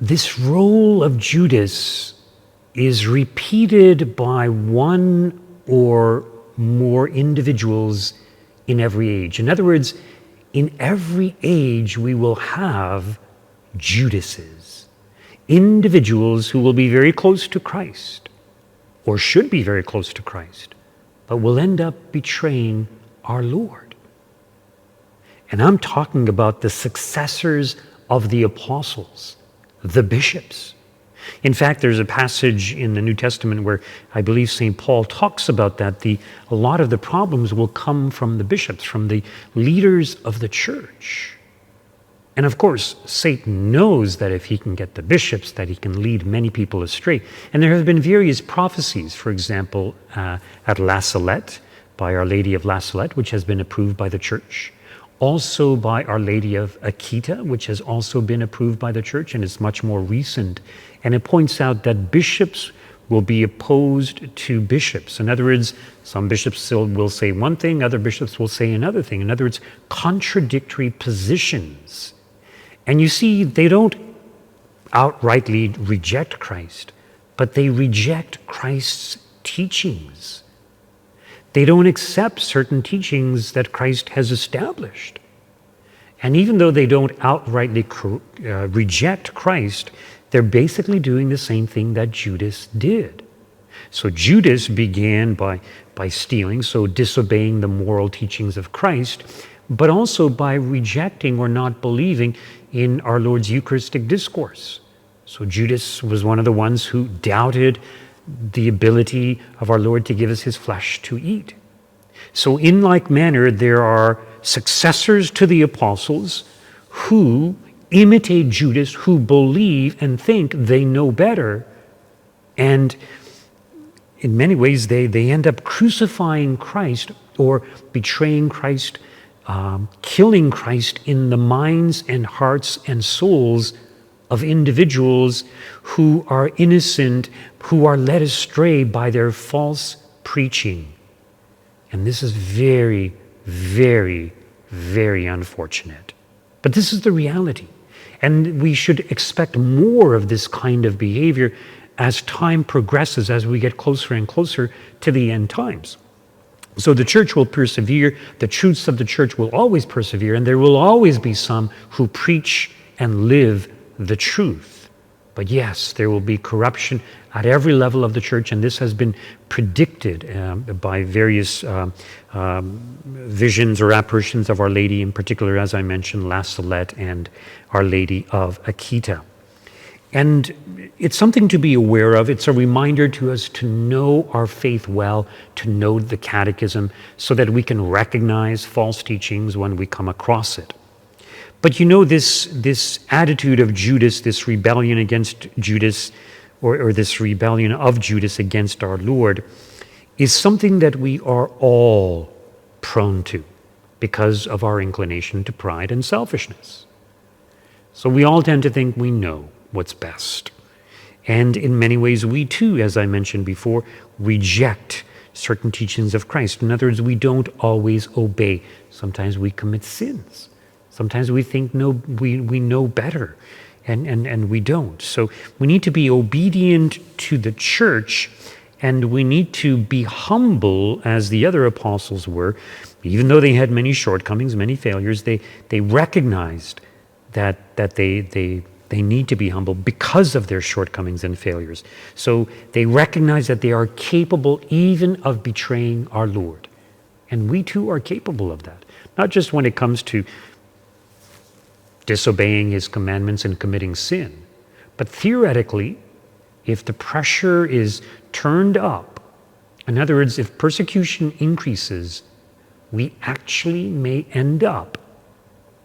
this role of Judas is repeated by one or more individuals in every age. In other words, in every age we will have Judases, individuals who will be very close to Christ, or should be very close to Christ, but will end up betraying our Lord. And I'm talking about the successors of the apostles, the bishops. In fact, there's a passage in the New Testament where I believe St. Paul talks about that. A lot of the problems will come from the bishops, from the leaders of the church. And of course, Satan knows that if he can get the bishops, that he can lead many people astray. And there have been various prophecies, for example, at La Salette, by Our Lady of La Salette, which has been approved by the church. Also by Our Lady of Akita, which has also been approved by the church, and it's much more recent. And it points out that bishops will be opposed to bishops. In other words, some bishops will say one thing, other bishops will say another thing. In other words, contradictory positions. And you see, they don't outrightly reject Christ, but they reject Christ's teachings. They don't accept certain teachings that Christ has established. And even though they don't outrightly reject Christ, they're basically doing the same thing that Judas did. So Judas began by stealing, so disobeying the moral teachings of Christ, but also by rejecting or not believing in our Lord's Eucharistic discourse. So Judas was one of the ones who doubted the ability of our Lord to give us his flesh to eat. So in like manner, there are successors to the apostles who imitate Judas, who believe and think they know better. And in many ways, they end up crucifying Christ or betraying Christ, killing Christ in the minds and hearts and souls of individuals who are innocent, who are led astray by their false preaching. And this is very, very, very unfortunate. But this is the reality. And we should expect more of this kind of behavior as time progresses, as we get closer and closer to the end times. So the church will persevere, the truths of the church will always persevere, and there will always be some who preach and live the truth. But yes, there will be corruption at every level of the church, and this has been predicted by various visions or apparitions of Our Lady, in particular, as I mentioned, La Salette and Our Lady of Akita. And it's something to be aware of. It's a reminder to us to know our faith well, to know the catechism, so that we can recognize false teachings when we come across it. But you know, this attitude of Judas, this rebellion against Judas, or this rebellion of Judas against our Lord, is something that we are all prone to because of our inclination to pride and selfishness. So we all tend to think we know what's best. And in many ways, we too, as I mentioned before, reject certain teachings of Christ. In other words, we don't always obey. Sometimes we commit sins. Sometimes we think we know better, and we don't. So we need to be obedient to the church, and we need to be humble as the other apostles were. Even though they had many shortcomings, many failures, they recognized that they need to be humble because of their shortcomings and failures. So they recognize that they are capable even of betraying our Lord. And we too are capable of that. Not just when it comes to disobeying his commandments and committing sin, but theoretically, if the pressure is turned up, in other words, if persecution increases, we actually may end up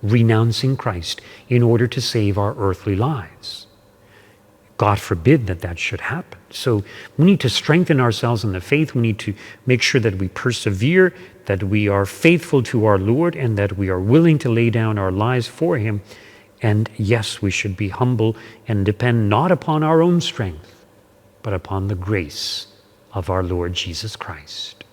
renouncing Christ in order to save our earthly lives. God forbid that should happen. So we need to strengthen ourselves in the faith. We need to make sure that we persevere, that we are faithful to our Lord, and that we are willing to lay down our lives for him. And yes, we should be humble and depend not upon our own strength, but upon the grace of our Lord Jesus Christ.